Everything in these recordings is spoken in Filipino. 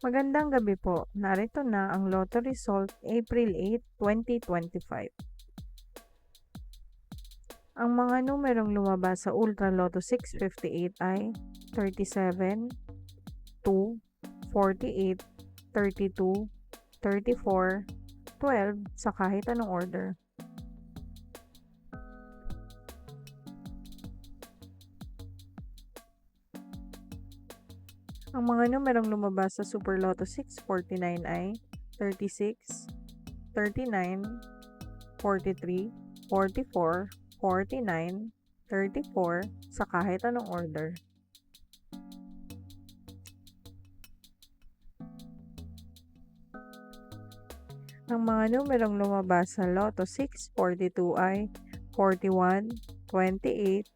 Magandang gabi po. Narito na ang Lotto result April 8, 2025. Ang mga numerong lumabas sa Ultra Lotto 658 ay 37, 2, 48, 32, 34, 12 sa kahit anong order. Ang mga numerong lumabas sa Super Lotto 649 ay 36, 39, 43, 44, 49, 34 sa kahit anong order. Ang mga numerong lumabas sa Lotto 642 ay 41, 28,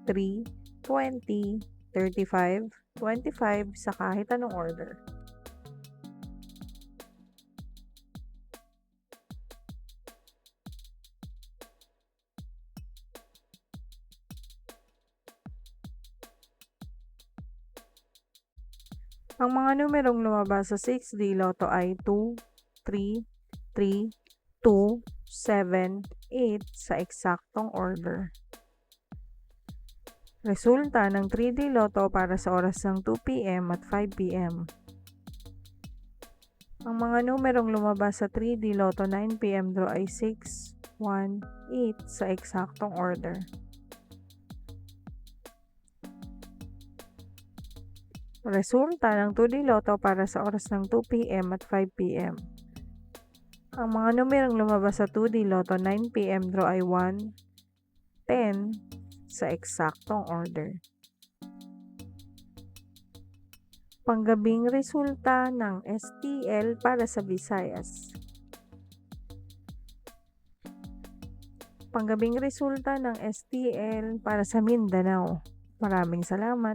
3, 20, 35, 25 sa kahit anong order. Ang mga numerong lumabas sa 6D Lotto ay 2, 3, 3, 2, 7, 8 sa eksaktong order. Resulta ng 3D Lotto para sa oras ng 2 p.m. at 5 p.m. Ang mga numerong lumabas sa 3D Lotto 9 p.m. draw ay 6, 1, 8 sa eksaktong order. Resulta ng 2D Lotto para sa oras ng 2 p.m. at 5 p.m. Ang mga numerong lumabas sa 2D Lotto 9 p.m. draw ay 1, 10 sa eksaktong order. Panggabing resulta ng STL para sa Visayas. Panggabing resulta ng STL para sa Mindanao. Maraming salamat.